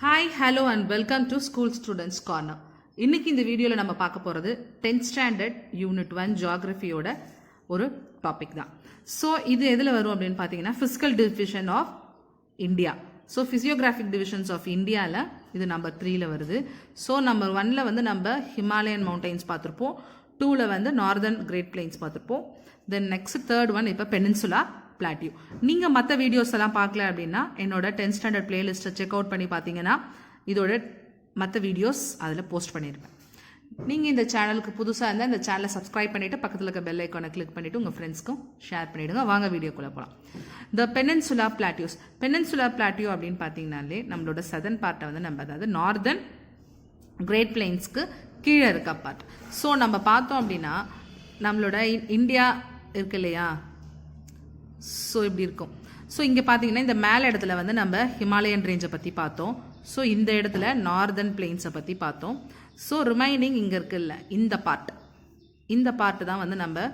Hi hello and welcome to school students corner. இன்னைக்கு இந்த வீடியோவில் நம்ம பார்க்க போகிறது 10th ஸ்டாண்டர்ட் யூனிட் 1 ஜியாகிரஃபியோட ஒரு டாபிக் தான். ஸோ இது எதில் வரும் அப்படின்னு பார்த்தீங்கன்னா physical division of India. So physiographic divisions of இந்தியாவில் இது நம்பர் 3ல் வருது. ஸோ நம்பர் 1ல் வந்து நம்ம ஹிமாலயன் மவுண்டைன்ஸ் பார்த்துருப்போம், 2ல் வந்து நார்தர்ன் கிரேட் பிளைன்ஸ் பார்த்துருப்போம். தென் நெக்ஸ்ட் தேர்ட் ஒன் இப்போ பெனின்சுலா பிளாட்டியூ. நீங்கள் மற்ற வீடியோஸ் எல்லாம் பார்க்கல அப்படின்னா என்னோட 10th ஸ்டாண்டர்ட் பிளேலிஸ்ட்டை செக் அவுட் பண்ணி பார்த்தீங்கன்னா இதோட மற்ற வீடியோஸ் அதில் போஸ்ட் பண்ணியிருப்பேன். நீங்கள் இந்த சேனலுக்கு புதுசாக இருந்தால் இந்த சேனலை சப்ஸ்கிரைப் பண்ணிவிட்டு பக்கத்தில் இருக்க பெல் ஐக்கானை கிளிக் பண்ணிவிட்டு உங்கள் ஃப்ரெண்ட்ஸ்க்கும் ஷேர் பண்ணிவிடுங்க. வாங்க வீடியோக்குள்ளே போகலாம். த பெனின்சுலா பிளாட்டியூஸ். பெனின்சுலா பிளாட்டியூ அப்படின்னு பார்த்தீங்கன்னாலே நம்மளோட சதர்ன் பார்ட்டை வந்து நம்ம அதாவது நார்தர்ன் கிரேட் பிளைன்ஸ்க்கு கீழே இருக்க பார்ட். ஸோ நம்ம பார்த்தோம் அப்படின்னா நம்மளோட இந்தியா இருக்கு இல்லையா, ஸோ இப்படி இருக்கும். ஸோ இங்கே பார்த்தீங்கன்னா இந்த மேலே இடத்துல வந்து நம்ம ஹிமாலயன் ரேஞ்சை பற்றி பார்த்தோம். ஸோ இந்த இடத்துல நார்தர்ன் பிளெயின்ஸை பற்றி பார்த்தோம். ஸோ ரிமைனிங் இங்கே இருக்குல்ல இந்த பார்ட்டு தான் வந்து நம்ம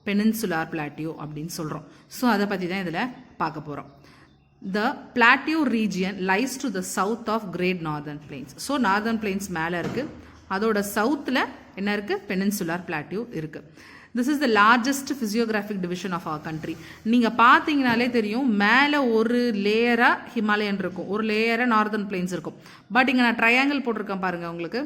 பெனின்சுலார் பிளாட்டியூ அப்படின்னு சொல்கிறோம். ஸோ அதை பற்றி தான் இதில் பார்க்க போகிறோம். The plateau region lies to the south of great northern plains. So northern plains மேலே இருக்குது, அதோட சவுத்தில் என்ன இருக்குது, பெனின்சுலார் பிளாட்டியூ இருக்குது. This is the largest physiographic division of our country. நீங்கள் பார்த்தீங்கனாலே தெரியும், மேலே ஒரு லேயராக ஹிமாலயன் இருக்கும், ஒரு லேயராக நார்தர்ன் பிளெயின்ஸ் இருக்கும். பட் இங்கே நான் ட்ரையாங்கிள் போட்டிருக்கேன் பாருங்கள் உங்களுக்கு.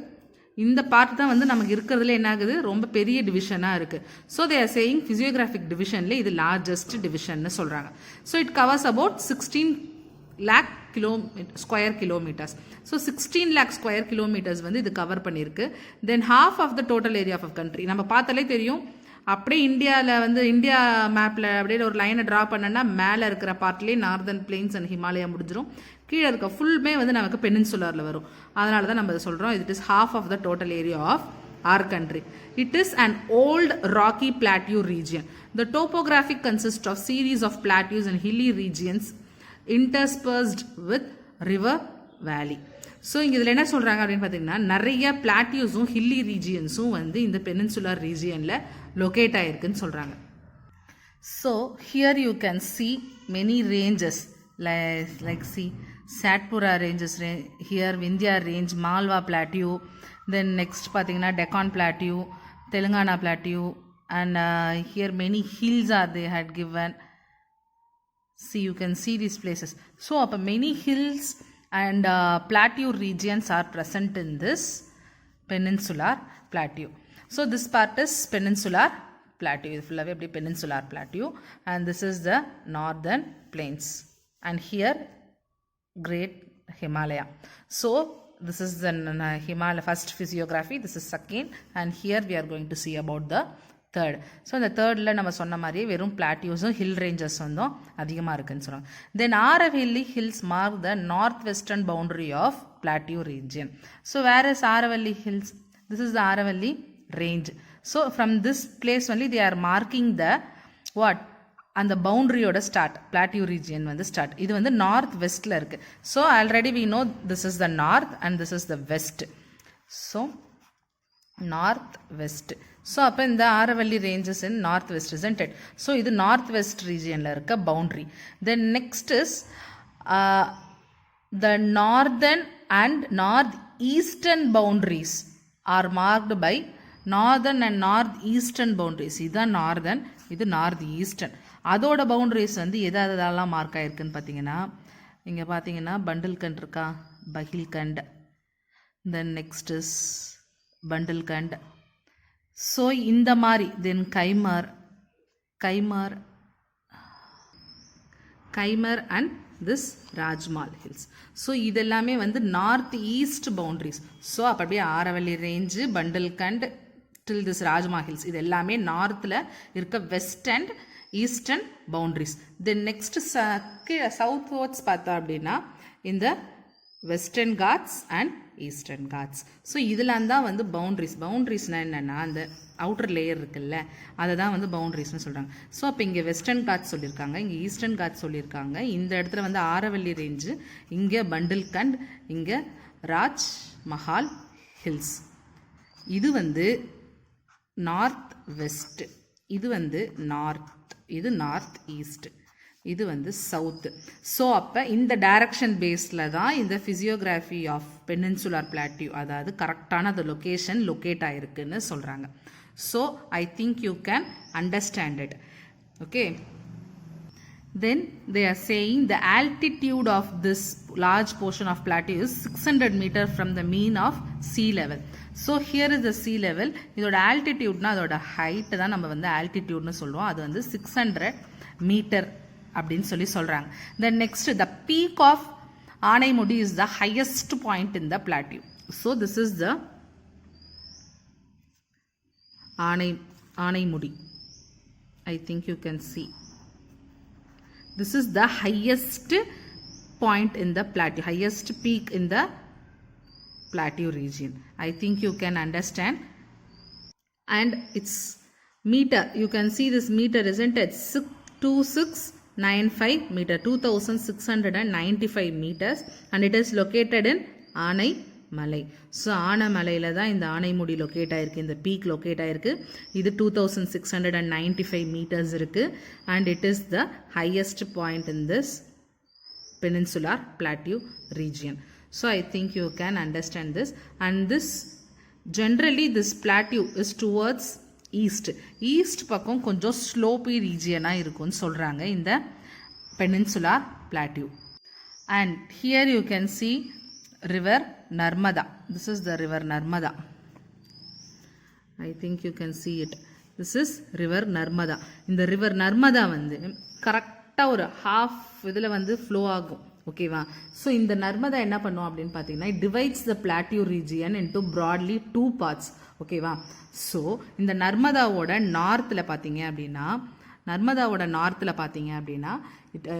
இந்த பார்ட் தான் வந்து நமக்கு இருக்கிறதுல என்ன ஆகுது, ரொம்ப பெரிய டிவிஷனாக இருக்குது. So they are saying physiographic டிவிஷனில் இது லார்ஜஸ்ட் டிவிஷன்னு சொல்கிறாங்க. So it covers about 16 lakh square kilometres. So 16 lakh square kilometres வந்து இது கவர் பண்ணியிருக்கு. Then half of the total area of country. நம்ம பார்த்தாலே தெரியும், அப்படியே இந்தியாவில் வந்து இந்தியா மேப்பில் அப்படியே ஒரு லைனை ட்ரா பண்ணோன்னா மேலே இருக்கிற பார்ட்லேயே நார்தர்ன் பிளெயின்ஸ் அண்ட் ஹிமாலயா முடிஞ்சிடும். கீழே இருக்க ஃபுல்மே வந்து நமக்கு பெனின்சுலரில் வரும். அதனால தான் நம்ம சொல்கிறோம் it is half of the total area of our country. It is an old rocky plateau region. The topographic consists of series of plateaus and hilly regions interspersed with river valley. So இங்கே இதில் என்ன சொல்கிறாங்க அப்படின்னு பார்த்தீங்கன்னா நிறைய பிளாட்டியூஸும் hilly ரீஜியன்ஸும் வந்து இந்த peninsular ரீஜியனில் locate ஆகிருக்குன்னு சொல்கிறாங்க. So here you can see many ranges like the Satpura ranges, here Vindhya range, Malwa plateau, then next பார்த்தீங்கன்னா Deccan plateau, Telangana plateau, and here many hills are they had given. See, you can see these places. So many hills and plateau regions are present in this peninsular plateau. So this part is peninsular plateau. This full of peninsular plateau, and this is the northern plains, and here great Himalaya. So this is the Himalaya first physiography, this is second, and here we are going to see about the third. So இந்த தேர்டில் நம்ம சொன்ன மாதிரி வெறும் பிளாட்டியூஸும் hill ranges வந்தும் அதிகமாக இருக்குன்னு சொல்லுவாங்க. Then Aravalli hills mark the north western boundary of plateau region. So where is Aravalli hills? This is the Aravalli range. So from this place only they are marking the what, அந்த பவுண்டரியோட ஸ்டார்ட், பிளாட்டியூ ரீஜியன் வந்து start. இது வந்து north வெஸ்ட்டில் இருக்குது. So already we know this is the north and this is the west. So north west. So அப்போ இந்த Aravalli ranges in north west isn't. So இது நார்த் வெஸ்ட் ரீஜியனில் இருக்க boundary. Then next is the northern and north eastern boundaries are marked by northern and north eastern boundaries. இதுதான் northern, இது north eastern. அதோட boundaries வந்து எதெல்லாம் மார்க் ஆகிருக்குன்னு பார்த்தீங்கன்னா, இங்கே பார்த்தீங்கன்னா பண்டில்கண்ட் இருக்கா, Baghelkhand, then next is Bundelkhand. So இந்த மாதிரி then Kaimur and this Rajmahal hills. So இதெல்லாமே வந்து நார்த் ஈஸ்ட் பவுண்ட்ரிஸ். ஸோ அப்போ அப்படியே Aravalli range, Bundelkhand till this rajma hills, இது எல்லாமே நார்த்தில் இருக்க west and eastern boundaries. Then next southwards பார்த்தா அப்படின்னா இந்த western ghats and eastern ghats. So இதெல்லாம் தான் வந்து பவுண்ட்ரிஸ்னால் என்னென்னா அந்த அவுட்டர் லேயர் இருக்குல்ல, அதை தான் வந்து பவுண்ட்ரிஸ்னு சொல்கிறாங்க. ஸோ அப்போ இங்கே வெஸ்டர்ன் காட்ஸ் சொல்லியிருக்காங்க, இங்கே ஈஸ்டர்ன் காட்ஸ் சொல்லியிருக்காங்க. இந்த இடத்துல வந்து ஆரவல்லி ரேஞ்சு, இங்கே பண்டில்கண்ட், இங்கே ராஜ் மஹால் ஹில்ஸ். இது வந்து நார்த் வெஸ்ட், இது வந்து நார்த், இது நார்த் ஈஸ்ட். இது வந்து சவுத்து. ஸோ அப்போ இந்த டைரக்ஷன் பேஸில் தான் இந்த ஃபிசியோகிராஃபி ஆஃப் பெனின்சுலார் பிளாட்டியூ, அதாவது கரெக்டான அந்த லொக்கேஷன் லொக்கேட் ஆகிருக்குன்னு சொல்கிறாங்க. So I think you can understand it. Okay, then they are saying the altitude of this large portion of plateau is 600 meter from the mean of sea level. So here is the sea level. இதோட altitude னா அதோட height தான் நம்ம வந்து altitude னு சொல்லுவோம். அது வந்து 600 meter அப்படின்னு சொல்லி சொல்றாங்க. Then next, the peak of Anaimudi is the highest point in the plateau. So this is the Anaimudi. I think you can see. This is the highest point in the plateau, highest peak in the plateau region. I think you can understand. And it's meter. You can see this meter, isn't it? 2695 meter, 2695 meters, and it is located in Anaimali. ஸோ ஆனைமலையில் தான் இந்த Anamudi locate ஆகிருக்கு, இந்த peak locate ஆகிருக்கு. இது 2695 meters இருக்குது. And it is the highest point in this peninsular plateau region. So I think you can understand this. And this generally this plateau is towards east பக்கம் கொஞ்சம் ஸ்லோப்பி ரீஜியனாக இருக்கும்னு சொல்கிறாங்க இந்த peninsular plateau. And here you can see river Narmada. This is the river Narmada. I think you can see it. This is river Narmada. இந்த river Narmada வந்து கரெக்டாக ஒரு half இதில் வந்து ஃப்ளோ ஆகும். ஓகேவா? ஸோ இந்த நர்மதா என்ன பண்ணும் அப்படின்னு பார்த்தீங்கன்னா, it divides the plateau region into broadly 2 parts. ஓகேவா? ஸோ இந்த நர்மதாவோட நார்த்தில் பார்த்தீங்க அப்படின்னா,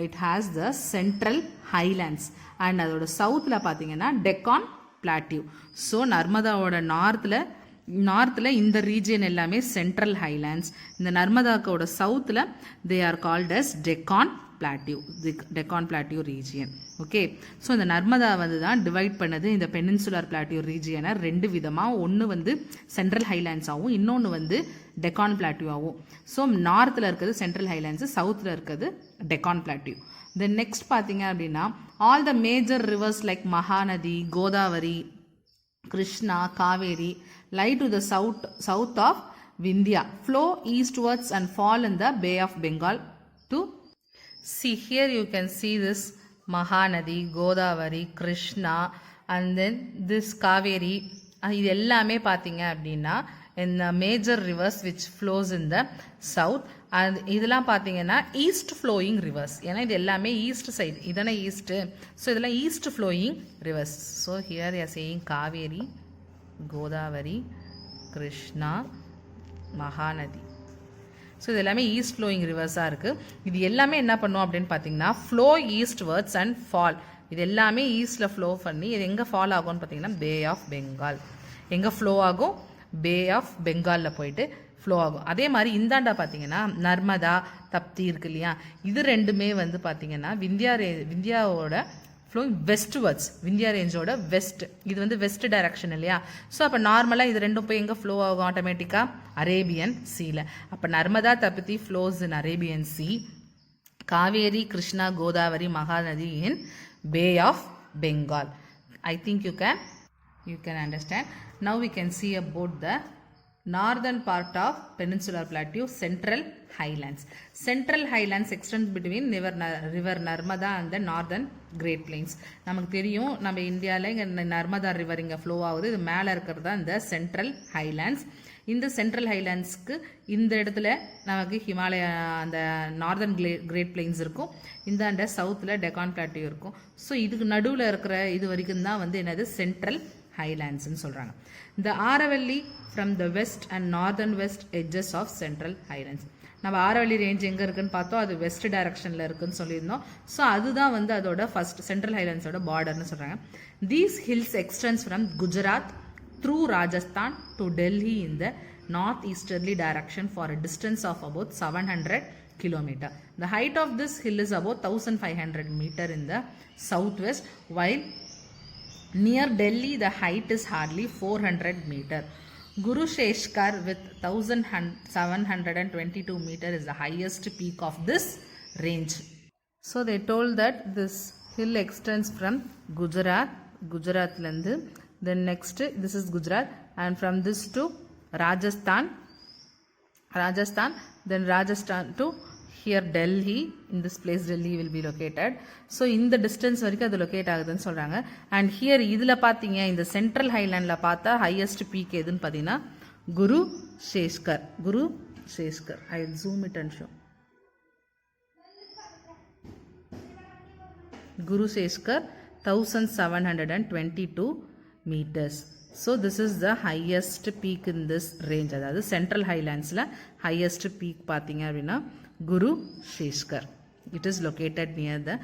it has the central highlands, and அதோட சவுத்தில் பார்த்தீங்கன்னா டெக்கான் பிளாட்டியூ. ஸோ நர்மதாவோட நார்த்தில் இந்த ரீஜியன் எல்லாமே சென்ட்ரல் ஹைலாண்ட்ஸ். இந்த நர்மதாக்கோட சவுத்தில் they are called as Deccan plateau region. Okay, so இந்த நர்மதா வந்து தான் டிவைட் பண்ணது இந்த பெனின்சுலர் பிளாட்டியூ ரீஜியனை 2 விதமாக. ஒன்று வந்து சென்ட்ரல் ஹைலாண்ட்ஸாகவும், இன்னொன்று வந்து டெக்கான் பிளாட்டியூவாகவும். ஸோ நார்த்தில் இருக்கிறது சென்ட்ரல் ஹைலாண்ட்ஸு, சவுத்தில் இருக்கிறது டெக்கான் பிளாட்டியூ. தென் நெக்ஸ்ட் பார்த்தீங்க அப்படின்னா, all the major reverse like Mahanadi, Godavari, Krishna, Kaveri lie to the south of Vindhya, flow eastwards and fall in the Bay of Bengal to see. Here you can see this Mahanadi, Godavari, Krishna, and then this Kaveri. இது எல்லாமே பார்த்தீங்க அப்படின்னா in the major rivers which flows in the south. and இதெல்லாம் பார்த்தீங்கன்னா east flowing reverse. ஏன்னா இது எல்லாமே east side, இதானே ஈஸ்ட்டு. ஸோ இதெல்லாம் east flowing rivers. So here you are saying Kaveri, Godavari, Krishna, Mahanadi. So இது எல்லாமே ஈஸ்ட் ஃப்ளோயிங் ரிவர்ஸாக இருக்குது. இது எல்லாமே என்ன பண்ணும் அப்படின்னு பார்த்தீங்கன்னா, flow eastwards and fall. இது எல்லாமே ஈஸ்டில் ஃப்ளோ பண்ணி இது எங்கே ஃபால் ஆகும்னு பார்த்தீங்கன்னா பே ஆஃப் பெங்கால். எங்கே ஃப்ளோ ஆகும்? பே ஆஃப் பெங்காலில் போயிட்டு ஃப்ளோ ஆகும். அதே மாதிரி இந்தாண்டா பார்த்தீங்கன்னா நர்மதா, தப்தி இருக்கு இல்லையா, இது ரெண்டுமே வந்து பார்த்தீங்கன்னா விந்தியாவோட ஃப்ளோயிங் வெஸ்ட்வர்ட்ஸ், விந்தியா ரேஞ்சோட வெஸ்ட். இது வந்து வெஸ்ட் டைரக்ஷன் இல்லையா. ஸோ அப்போ நார்மலாக இது ரெண்டும் போய் எங்கே ஃப்ளோ ஆகும்? ஆட்டோமேட்டிக்காக அரேபியன் சீல. அப்போ Narmada, Tapti flows in Arabian sea. Kaveri, Krishna, Godavari, Mahanadi in bay of Bengal. I think you can understand. Now we can see about the northern part of peninsular plateau, central highlands. Central highlands extends between river Narmada and the northern Great Plains. நமக்கு தெரியும், நம்ம இந்தியாவில் இங்கே Narmada river இங்கே flow ஆகுது. இது மேலே இருக்கிறது தான் இந்த சென்ட்ரல் ஹைலாண்ட்ஸ். இந்த சென்ட்ரல் ஹைலாண்ட்ஸ்க்கு இந்த இடத்துல நமக்கு ஹிமாலயா அந்த நார்தர்ன் கிரேட் பிளெயின்ஸ் இருக்கும். இந்த அண்ட சவுத்தில் டெக்கான் பிளாட்டியூ இருக்கும். ஸோ இதுக்கு நடுவில் இருக்கிற இது வரைக்கும் தான் வந்து என்னது சென்ட்ரல் ஹைலாண்ட்ஸ்ன்னு சொல்கிறாங்க. இந்த Aravalli from the west and northern west edges of central highlands. நம்ம ஆரவல்லி ரேஞ்ச் எங்கே இருக்குன்னு பார்த்தோம், அது வெஸ்ட் டைரக்ஷனில் இருக்குன்னு சொல்லியிருந்தோம். ஸோ அதுதான் வந்து அதோட ஃபர்ஸ்ட் சென்ட்ரல் ஹைலாண்ட்ஸோட பார்டர்னு சொல்கிறாங்க. These hills extends from Gujarat through Rajasthan to Delhi in the northeasterly direction for a distance of about 700 km. The height of this hill is about 1500 meter in the southwest, while near Delhi the height is hardly 400 meter. Guru Sheshkar with 1722 meter is the highest peak of this range. So they told that this hill extends from Gujarat lende, then next this is Gujarat, and from this to Rajasthan, then Rajasthan to here Delhi. In this place Delhi will be located. So in the distance வரைக்கும் அது locate ஆகுதுன்னு சொல்றாங்க. And here இதுல பாத்தீங்க இந்த central highlandல பார்த்தா highest peak எதுன்னு பாத்தீங்கன்னா குரு சேஷ்கர். I will zoom it and show. Guru Seshkar 1722 meters. So this is the highest peak in this range. அதாவது central highlandsல highest peak பாத்தீங்க அப்படின்னா Guru Seshkar. It is located near the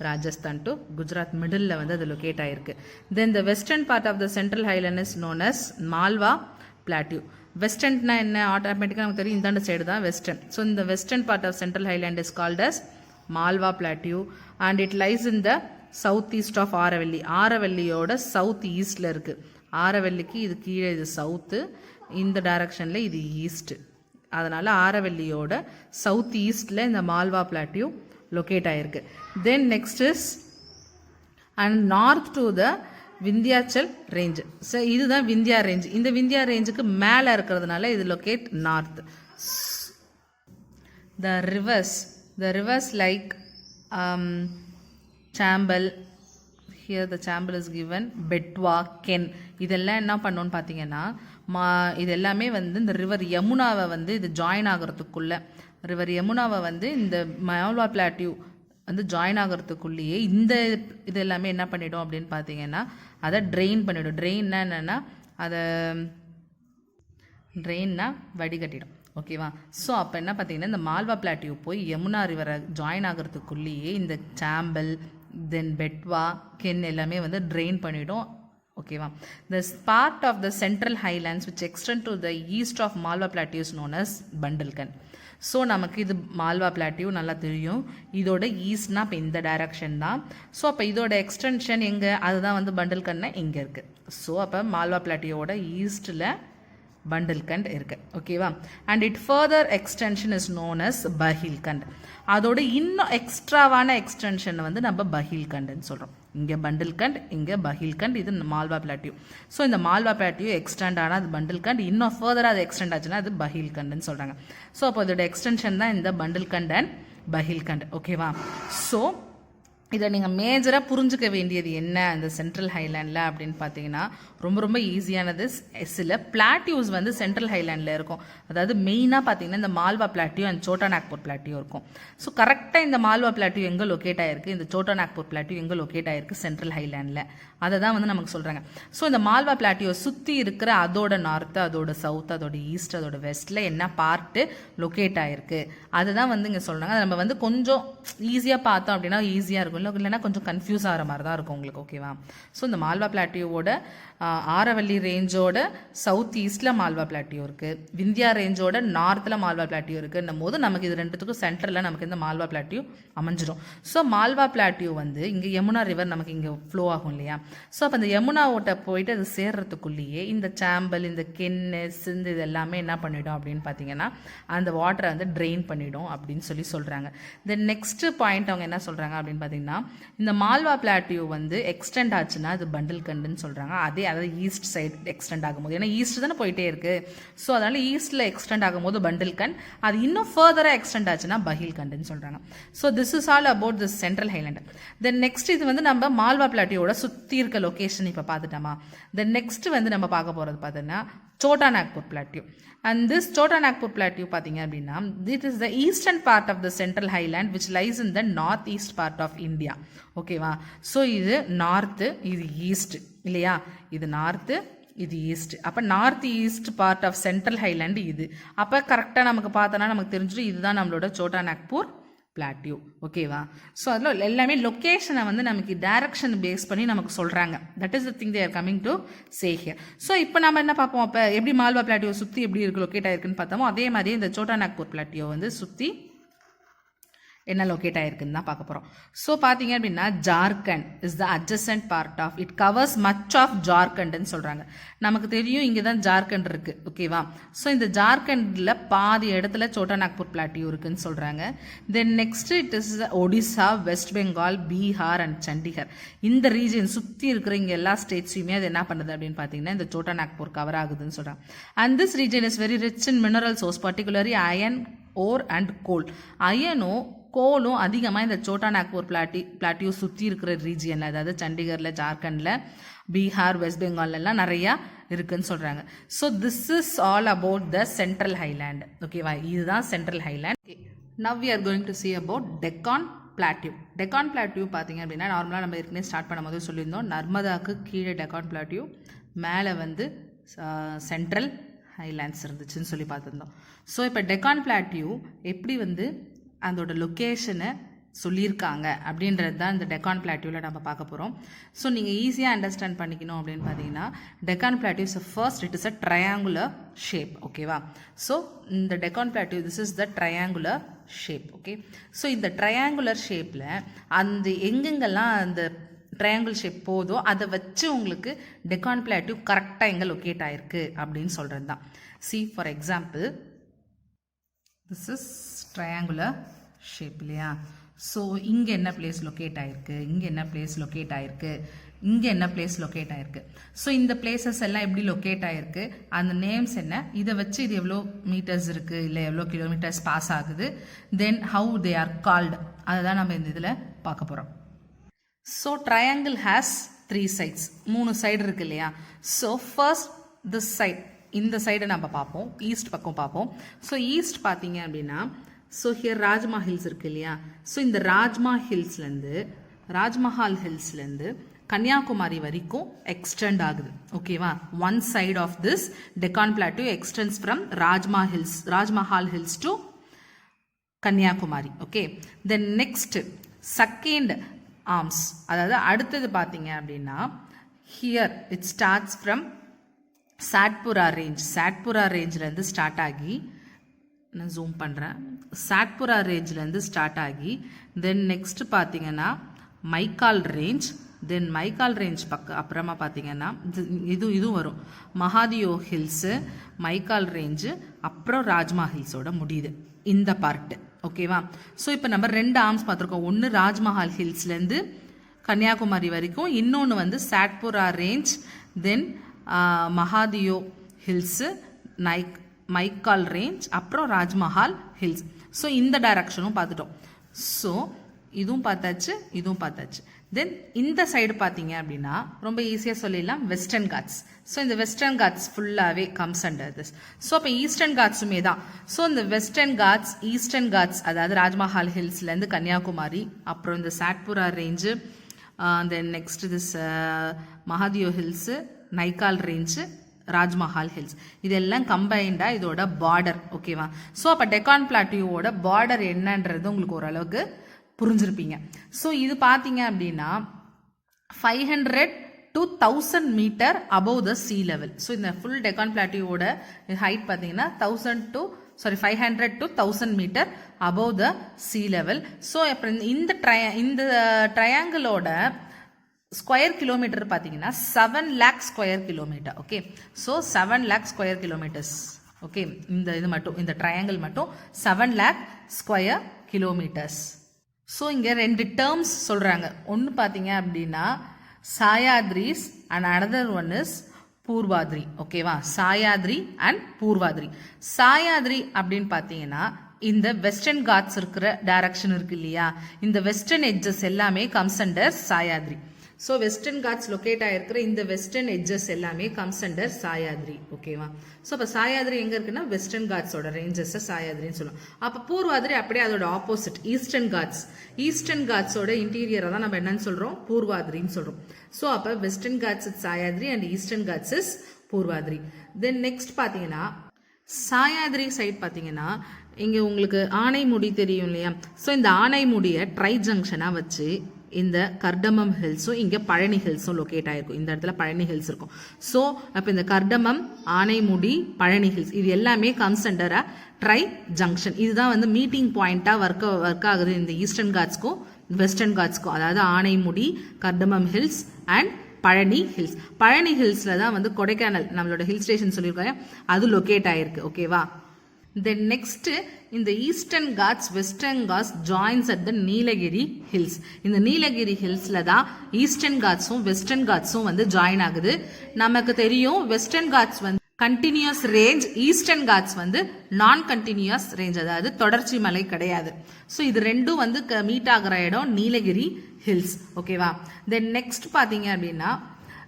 Rajasthan to Gujarat middle la வந்து அது locate ஆயிருக்கு. Then the western part of the central highland is known as Malwa Plateau. Western na என்ன ஆட்டோமேட்டிக்கா நமக்கு தெரியும் இந்த சைடு தான் western. So in the western part of central highland is called as Malwa Plateau and it lies in the southeast of Aravalli. ஆரவல்லியோட south ஈஸ்ட்ல இருக்கு. ஆரவல்லிக்கு இது கீழே இது சவுத்து, இந்த டைரக்ஷன்ல இது ஈஸ்ட். அதனால ஆரவல்லியோட சவுத் ஈஸ்ட்ல இந்த மால்வா பிளாட்டியூ லொகேட் ஆயிருக்கு. தென் next is and north to the Vindhyachal range. So இதுதான் விந்தியா ரேஞ்ச். இந்த விந்தியா ரேஞ்சுக்கு மேலே இருக்கிறதுனால இது locate north. The rivers like Chambal, here the Chambal is given, Betwa, Ken, இதெல்லாம் என்ன பண்ணோன்னு பார்த்தீங்கன்னா இது எல்லாமே வந்து இந்த ரிவர் யமுனாவை வந்து இது ஜாயின் ஆகிறதுக்குள்ள ரிவர் யமுனாவை வந்து இந்த மால்வா பிளாட்டியூ வந்து ஜாயின் ஆகிறதுக்குள்ளேயே இந்த இது எல்லாமே என்ன பண்ணிடும் அப்படின்னு பார்த்தீங்கன்னா அதை ட்ரெயின் பண்ணிவிடும். ட்ரெயின்னா என்னென்னா அதை ட்ரெயின்னா வடிகட்டிடும். ஓகேவா? ஸோ அப்போ என்ன பார்த்தீங்கன்னா இந்த மால்வா பிளாட்டியூ போய் யமுனா ரிவரை ஜாயின் ஆகிறதுக்குள்ளேயே இந்த சாம்பல் தென் பெட்வா கென் எல்லாமே வந்து ட்ரெயின் பண்ணிவிடும். ஓகேவா? This part of the central highlands which extend to the east of Malwa Plateau is known as Bundelkhand. So நமக்கு இது மால்வா பிளாட்டியூ நல்லா தெரியும். இதோட ஈஸ்ட்னா இப்போ இந்த டைரக்ஷன் தான். ஸோ அப்போ இதோட எக்ஸ்டென்ஷன் எங்கே, அதுதான் வந்து பண்டல்கண்ட்னா இங்கே இருக்குது. ஸோ அப்போ மால்வா பிளாட்டியோட ஈஸ்டில் பண்டல்கண்ட் இருக்கு. ஓகேவா? And it further extension is known as Baghelkhand. அதோட இன்னும் எக்ஸ்ட்ராவான எக்ஸ்டென்ஷன் வந்து நம்ம பஹில்கண்ட்னு சொல்கிறோம். இங்கே பண்டல்கண்ட், இங்கே பஹில்கண்ட், இது மால்வா பிளாட்டியூ. ஸோ இந்த மால்வா பிளாட்டியூ எக்ஸ்டெண்ட் ஆனால் அது பண்டல்கண்ட், இன்னும் ஃபர்தராக அது எக்ஸ்டெண்ட் ஆச்சுன்னா அது பஹில்கண்ட்னு சொல்கிறாங்க. ஸோ அப்போ அதோட எக்ஸ்டென்ஷன் தான் இந்த பண்டல்கண்ட் அண்ட் பஹில்கண்ட். ஓகேவா? ஸோ இதை நீங்கள் மேஜராக புரிஞ்சுக்க வேண்டியது என்ன அந்த சென்ட்ரல் ஹைலேண்டில் அப்படின்னு பார்த்தீங்கன்னா ரொம்ப ரொம்ப ஈஸியானது. சில பிளாட்டியூஸ் வந்து சென்ட்ரல் ஹைலேண்டில் இருக்கும். அதாவது மெயினாக பார்த்தீங்கன்னா இந்த Malwa plateau and Chota Nagpur plateau இருக்கும். ஸோ கரெக்டாக இந்த மால்வா பிளாட்டியூ எங்கே லொக்கேட் ஆயிருக்கு, இந்த சோட்டா நாக்பூர் பிளாட்டியூ எங்கே லொக்கேட் ஆயிருக்கு, சென்ட்ரல் ஹைலேண்டில். அதை தான் வந்து நமக்கு சொல்கிறாங்க. ஸோ இந்த மால்வா பிளாட்டியூ சுற்றி இருக்கிற அதோட நார்த்து, அதோட சவுத், அதோட ஈஸ்ட், அதோட வெஸ்ட்டில் என்ன பார்ட்டு லொக்கேட் ஆயிருக்கு அதுதான் வந்து இங்கே சொல்கிறாங்க. அதை நம்ம வந்து கொஞ்சம் ஈஸியாக பார்த்தோம் அப்படின்னா ஈஸியாக இருக்கும், இல்லைன்னா கொஞ்சம் கன்ஃபியூஸ் ஆகிற மாதிரி தான் இருக்கும் உங்களுக்கு. ஓகேவா? ஸோ இந்த மால்வா பிளாட்டியோட ஆரவல்லி ரேஞ்சோட சவுத் ஈஸ்டில் மால்வா பிளாட்டியோ இருக்குது, விந்தியா ரேஞ்சோட நார்த்தில் மால்வா பிளாட்டியோ இருக்குன்னும் போது நமக்கு இது ரெண்டுத்துக்கும் சென்டரில் நமக்கு இந்த மால்வா பிளாட்டியூ அமைஞ்சிடும். ஸோ மால்வா பிளாட்டியூ வந்து இங்கே யமுனா ரிவர் நமக்கு இங்கே ஃப்ளோ ஆகும் இல்லையா? ஸோ அப்போ அந்த யமுனா ஓட்ட போயிட்டு அது சேர்றதுக்குள்ளேயே இந்த சாம்பல், இந்த கென்னு, சிந்து இது எல்லாமே என்ன பண்ணிடும் அப்படின்னு பார்த்தீங்கன்னா அந்த வாட்டரை வந்து ட்ரெயின் பண்ணிடும் அப்படின்னு சொல்கிறாங்க. தென் நெக்ஸ்ட் பாயிண்ட் அவங்க என்ன சொல்கிறாங்க அப்படின்னு பார்த்தீங்கன்னா இந்த மால்வா பிளாட்டியூ வந்து எக்ஸ்டெண்ட் ஆச்சுன்னா அது பண்டல்கண்டுன்னு சொல்கிறாங்க. அதாவது ஈஸ்ட் சைடு எக்ஸ்டெண்ட் ஆகும்போது, ஏன்னா ஈஸ்ட் தானே போயிட்டே இருக்கு. ஸோ அதனால ஈஸ்ட்ல எக்ஸ்டெண்ட் ஆகும்போது பண்டல்கண்ட், அது இன்னும் ஃபர்தராக எக்ஸ்டெண்ட் ஆச்சுன்னா பஹில்கண்டுன்னு சொல்கிறாங்க. So this is all about this central highland. Then next இது வந்து நம்ம மால்வா பிளாட்டியோட சுற்றி இருக்க லொக்கேஷன் இப்போ பார்த்துட்டோமா? தென் நெக்ஸ்ட் வந்து நம்ம பார்க்க போகிறது பார்த்தீங்கன்னா Chota Nagpur plateau. And this Chota Nagpur Plateau பார்த்தீங்க அப்படின்னா it is the eastern part of the central highland which lies in the northeast part of India. ஓகேவா? ஸோ இது நார்த்து, இது ஈஸ்ட் இல்லையா? இது நார்த்து, இது ஈஸ்ட். அப்போ north east part of central highland இது. அப்போ கரெக்டாக நமக்கு பார்த்தோன்னா நமக்கு தெரிஞ்சிடும் இதுதான் நம்மளோட சோட்டா நாக்பூர் பிளாட்டியூ. ஓகேவா? ஸோ அதில் எல்லாமே லொக்கேஷனை வந்து நமக்கு டைரக்ஷன் பேஸ் பண்ணி நமக்கு சொல்கிறாங்க. That is the thing they are coming to say here. So இப்போ நம்ம என்ன பார்ப்போம், அப்போ எப்படி மால்வா பிளாட்டியோ சுற்றி எப்படி இருக்கு லொக்கேட் ஆயிருக்குன்னு பார்த்தோமோ அதே மாதிரி இந்த சோட்டா நாக்பூர் பிளாட்டியோ வந்து சுற்றி என்ன லொக்கேட் ஆயிருக்குன்னு தான் பார்க்க போகிறோம். ஸோ பார்த்தீங்க அப்படின்னா Jharkhand is the adjacent part of it covers much of ஜார்க்கண்ட்னு சொல்கிறாங்க. நமக்கு தெரியும் இங்கே தான் ஜார்க்கண்ட் இருக்குது, ஓகேவா. ஸோ இந்த ஜார்க்கண்டில் பாதி இடத்துல சோட்டா நாக்பூர் பிளாட்டியூ இருக்குன்னு சொல்கிறாங்க. Then next it is Odisha, west Bengal, Bihar and Chandigarh. இந்த ரீஜன் சுற்றி இருக்கிற இங்கே எல்லா ஸ்டேட்ஸையுமே அது என்ன பண்ணுது அப்படின்னு பார்த்தீங்கன்னா இந்த சோட்டா நாக்பூர் கவர் ஆகுதுன்னு சொல்கிறாங்க. And this region is very rich in mineral source, particularly iron, ore and coal. அயனும் கோலும் அதிகமாக இந்த சோட்டா நாக்பூர் பிளாட்டியூ சுற்றி இருக்கிற ரீஜியனில், அதாவது சண்டிகரில், ஜார்க்கண்டில், பீகார், வெஸ்ட் பெங்கால்லாம் நிறையா இருக்குன்னு சொல்கிறாங்க. So this is all about the central highland, ஓகேவா. இதுதான் central highland. Now we are going to see about Deccan plateau. Deccan plateau பார்த்தீங்க அப்படின்னா நார்மலாக நம்ம ஏற்கனவே ஸ்டார்ட் பண்ணும்போது சொல்லியிருந்தோம், நர்மதாவுக்கு கீழே டெக்கான் பிளாட்டியூ, மேலே வந்து சென்ட்ரல் ஹைலேண்ட்ஸ் இருந்துச்சுன்னு சொல்லி பார்த்துருந்தோம். ஸோ இப்போ டெக்கான் பிளாட்டியூ எப்படி வந்து அதோட லொக்கேஷனை சொல்லியிருக்காங்க அப்படின்றது தான் இந்த டெக்கான் பிளாட்டியூவில் நம்ம பார்க்க போகிறோம். ஸோ நீங்கள் ஈஸியாக அண்டர்ஸ்டாண்ட் பண்ணிக்கணும் அப்படின்னு பார்த்தீங்கன்னா Deccan plateau is first it is a triangular shape, ஓகேவா. ஸோ இந்த Deccan plateau this is the triangular shape, okay. So இந்த ட்ரையாங்குலர் ஷேப்பில் அந்த எங்கெங்கெல்லாம் அந்த ட்ரையாங்கிள் ஷேப் போதோ அதை வச்சு உங்களுக்கு டெக்கான் பிளாட்டியூ கரெக்டாக எங்கே லொக்கேட் ஆகிருக்கு அப்படின்னு சொல்கிறது தான். C for example this is triangular shape இல்லையா. ஸோ இங்கே என்ன பிளேஸ் லொக்கேட் ஆகிருக்கு, இங்கே என்ன பிளேஸ் லொக்கேட் ஆகிருக்கு, இங்கே என்ன பிளேஸ் லொக்கேட் ஆகிருக்கு. ஸோ இந்த பிளேசஸ் எல்லாம் எப்படி லொக்கேட் ஆகிருக்கு, அந்த நேம்ஸ் என்ன, இதை வச்சு இது எவ்வளோ மீட்டர்ஸ் இருக்குது இல்லை எவ்வளோ கிலோமீட்டர்ஸ் பாஸ் ஆகுது, then how they are called, அதை தான் நம்ம இந்த இதில் பார்க்க போகிறோம். So triangle has 3 sides, 3 side இருக்கு இல்லையா. ஸோ ஃபர்ஸ்ட் திஸ் சைட், இந்த சைடை நம்ம பார்ப்போம், ஈஸ்ட் பக்கம் பார்ப்போம். ஸோ ஈஸ்ட் பார்த்தீங்க அப்படின்னா ஸோ ஹியர் ராஜ்மஹால் ஹில்ஸ் இருக்கு இல்லையா. ஸோ இந்த ராஜ்மஹால் ஹில்ஸ்லேருந்து கன்னியாகுமரி வரைக்கும் எக்ஸ்டெண்ட் ஆகுது, ஓகேவா. One side of this Deccan plateau extends from Rajmahal hills to Kanyakumari, okay. Then next second arms, அதாவது அடுத்தது பார்த்தீங்க அப்படின்னா here it starts from Satpura ரேஞ்சிலேருந்து ஸ்டார்ட் ஆகி, நான் ஜூம் பண்ணுறேன், சாட்புரா ரேஞ்சிலேருந்து ஸ்டார்ட் ஆகி தென் நெக்ஸ்ட் பார்த்தீங்கன்னா மைக்கால் ரேஞ்ச், தென் மைக்கால் ரேஞ்ச் அப்புறமா பார்த்தீங்கன்னா இதுவும் வரும் மகாதியோ ஹில்ஸு, மைக்கால் ரேஞ்சு, அப்புறம் ராஜ்மா ஹில்ஸோட முடியுது இந்த பார்ட்டு, ஓகேவா. ஸோ இப்போ நம்ம 2 ஆர்ம்ஸ் பார்த்துருக்கோம், ஒன்று ராஜ்மஹால் ஹில்ஸ்லேருந்து கன்னியாகுமரி வரைக்கும், இன்னொன்று வந்து சாட்புரா ரேஞ்ச், தென் மகாதியோ ஹில்ஸு, மைக்கால் ரேஞ்ச், அப்புறம் ராஜ்மஹால் ஹில்ஸ். ஸோ இந்த டைரக்ஷனும் பார்த்துட்டோம். ஸோ இதுவும் பார்த்தாச்சு. தென் இந்த சைடு பார்த்தீங்க அப்படின்னா ரொம்ப ஈஸியாக சொல்லிடலாம், வெஸ்டர்ன் காட்ஸ். ஸோ இந்த வெஸ்டர்ன் காட்ஸ் ஃபுல்லாகவே கம்ஸ் அண்டர் திஸ். ஸோ அப்போ ஈஸ்டர்ன் காட்ஸுமே தான். ஸோ இந்த வெஸ்டர்ன் காட்ஸ், ஈஸ்டர்ன் காட்ஸ், அதாவது ராஜ்மஹால் ஹில்ஸ்லேருந்து கன்னியாகுமரி, அப்புறம் இந்த Satpura range, then next this Mahadeo hills, Maikal range, Rajmahal hills, இதெல்லாம் கம்பைண்டாக இதோட பார்டர், ஓகேவா. ஸோ அப்போ டெக்கான் பிளாட்டியூவோட பார்டர் என்னன்றது உங்களுக்கு ஓரளவுக்கு புரிஞ்சிருப்பீங்க. ஸோ இது பார்த்தீங்க அப்படின்னா 500 to 1000 meter above the sea level. So இந்த ஃபுல் டெக்கான் பிளாட்டியூவோட ஹைட் பார்த்தீங்கன்னா 500 to 1000 meter above the sea level. So அப்புறம் இந்த ட்ரையாங்கிளோட ஸ்கொயர் கிலோமீட்டர் பார்த்தீங்கன்னா 7 lakh square kilometer, okay. So 7 lakh square kilometers, okay. இது மட்டும், இந்த ட்ரையாங்கிள் மட்டும் 7 lakh ஸ்கொயர் கிலோமீட்டர்ஸ். ஸோ இங்கே 2 டேர்ம்ஸ் சொல்கிறாங்க. ஒன்று பார்த்தீங்க அப்படின்னா சாயாத்ரிஸ் and another one is Purvadri, ஓகேவா. சாயாத்ரி அண்ட் பூர்வாத்ரி. சாயாத்ரி அப்படின்னு பார்த்தீங்கன்னா இந்த வெஸ்டர்ன் காட்ஸ் இருக்கிற டைரக்ஷன் இருக்கு இல்லையா, இந்த வெஸ்டர்ன் எட்ஜஸ் எல்லாமே comes under Sahyadri. So western ghats locate ஆகிருக்கிற இந்த வெஸ்டர்ன் எட்ஜஸ் எல்லாமே கம்ஸ் அண்டர் சாயாத்ரி, ஓகேவா. ஸோ அப்போ சாயாத்ரி எங்கே இருக்குன்னா வெஸ்டர்ன் காட்ஸோட ரேஞ்சஸை சாயாத்ரின்னு சொல்லுவோம். அப்போ பூர்வாத்ரி அப்படியே அதோட ஆப்போசிட் ஈஸ்டர்ன் காட்ஸோட இன்டீரியரை தான் நம்ம என்னன்னு சொல்கிறோம், பூர்வாத்ரின்னு சொல்கிறோம். ஸோ அப்போ western ghats is Sahyadri and eastern ghats is Purvadri. Then next பார்த்தீங்கன்னா சாயாத்ரி சைட் பார்த்தீங்கன்னா இங்கே உங்களுக்கு ஆனைமுடி தெரியும் இல்லையா. ஸோ இந்த ஆனைமுடியை ட்ரை ஜங்ஷனாக வச்சு இந்த கர்டமம் ஹில்ஸும் இங்கே பழனி ஹில்ஸும் லொக்கேட் ஆகிருக்கும். இந்த இடத்துல பழனி ஹில்ஸ் இருக்கும். ஸோ அப்போ இந்த கர்டமம், ஆனைமுடி, பழனி ஹில்ஸ் இது எல்லாமே comes under a try junction. இதுதான் வந்து மீட்டிங் பாயிண்ட்டாக ஒர்க் ஆகுது இந்த ஈஸ்டர்ன் காட்ஸ்க்கும் வெஸ்டர்ன் காட்ஸ்க்கும். அதாவது Anamudi, cardamom hills and Palani hills. Palani ஹில்ஸில் தான் வந்து கொடைக்கானல் நம்மளோட ஹில் ஸ்டேஷன் சொல்லியிருக்காங்க, அது லொக்கேட் ஆகிருக்கு. ஓகேவா? தென் நெக்ஸ்ட் இந்த eastern ghats western ghats joins at the Nilgiri hills. இந்த நீலகிரி ஹில்ஸ்ல தான் ஈஸ்டர்ன் காட்ஸும் வெஸ்டர்ன் காட்ஸும் வந்து ஜாயின் ஆகுது. நமக்கு தெரியும் வெஸ்டர்ன் காட்ஸ் வந்து கண்டினியூஸ் ரேஞ்ச், ஈஸ்டர்ன் காட்ஸ் வந்து நான் கண்டினியூஸ் ரேஞ்ச், அதாவது தொடர்ச்சி மலை கிடையாது. ஸோ இது ரெண்டும் வந்து மீட் ஆகிற இடம் நீலகிரி ஹில்ஸ். ஓகேவா? தென் நெக்ஸ்ட் பார்த்தீங்க அப்படின்னா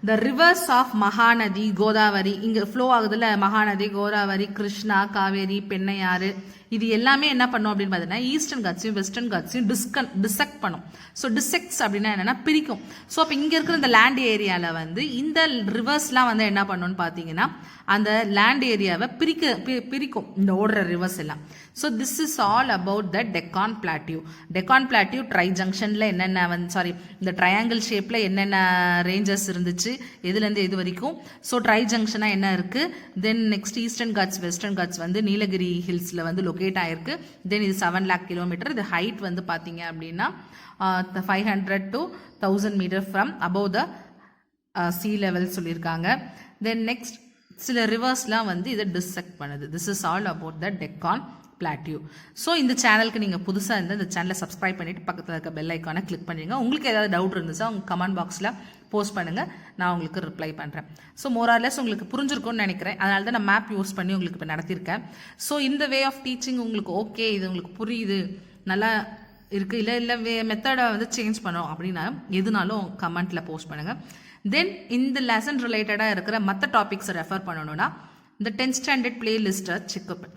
த ரிவர்ஸ் ஆஃப் மகாநதி, கோதாவரி இங்கே ஃப்ளோ ஆகுதுல்ல, மகாநதி, கோதாவரி, கிருஷ்ணா, காவேரி, பெண்ணையாறு, இது எல்லாமே என்ன பண்ணும் அப்படின்னு பார்த்தீங்கன்னா ஈஸ்டர்ன் காட்ஸையும் வெஸ்டர்ன் காட்ஸையும் டிசெக்ட் பண்ணும். ஸோ டிசெக்ட்ஸ் அப்படின்னா என்னன்னா பிரிக்கும். ஸோ அப்போ இங்கே இருக்கிற இந்த லேண்ட் ஏரியாவில் வந்து இந்த ரிவர்ஸ்லாம் வந்து என்ன பண்ணும்னு பார்த்தீங்கன்னா அந்த லேண்ட் ஏரியாவை பிரிக்கும் இந்த ஓடுற ரிவர்ஸ் எல்லாம். So this is all about the Deccan plateau. Deccan plateau tri ஜங்ஷனில் என்னென்ன வந்து இந்த ட்ரையாங்கிள் ஷேப்பில் என்னென்ன ரேஞ்சஸ் இருந்துச்சு, எதுலேருந்து எது வரைக்கும். ஸோ ட்ரை ஜங்ஷனாக என்ன இருக்குது. Then next eastern ghats western ghats வந்து நீலகிரி ஹில்ஸில் வந்து லொக்கேட் ஆயிருக்கு. தென் இது 7 lakh கிலோமீட்டர். இது ஹைட் வந்து பார்த்தீங்க அப்படின்னா 500 to 1000 meter from above the sea level சொல்லியிருக்காங்க. தென் நெக்ஸ்ட் சில ரிவர்ஸ்லாம் வந்து இதை டிசெக்ட் பண்ணுது. This is all about the Deccan plateau. So இந்த சேனலுக்கு நீங்கள் புதுசாக இருந்தால் இந்த சேனலை சப்ஸ்கிரைப் பண்ணிவிட்டு பக்கத்தில் இருக்க பெல் ஐக்கானை கிளிக் பண்ணிடுங்க. உங்களுக்கு ஏதாவது டவுட் இருந்துச்சா உங்கள் கமெண்ட் பாக்ஸில் போஸ்ட் பண்ணுங்கள், நான் உங்களுக்கு ரிப்ளை பண்ணுறேன். ஸோ மோரார்லெஸ் உங்களுக்கு புரிஞ்சிருக்கும்னு நினைக்கிறேன். அதனால தான் நான் மேப் யூஸ் பண்ணி உங்களுக்கு இப்போ நடத்தியிருக்கேன். ஸோ இந்த வே ஆஃப் டீச்சிங் உங்களுக்கு ஓகே, இது உங்களுக்கு புரியுது, நல்லா இருக்குது, இல்லை மெத்தடை வந்து சேஞ்ச் பண்ணோம் அப்படின்னா எதுனாலும் கமெண்ட்டில் போஸ்ட் பண்ணுங்கள். தென் இந்த லெசன் ரிலேட்டடாக இருக்கிற மற்ற டாபிக்ஸை ரெஃபர் பண்ணணும்னா இந்த 10th ஸ்டாண்டர்ட் பிளேலிஸ்ட்டை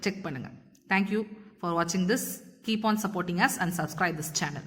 செக் பண்ணுங்கள். Thank you for watching this. Keep on supporting us and subscribe this channel.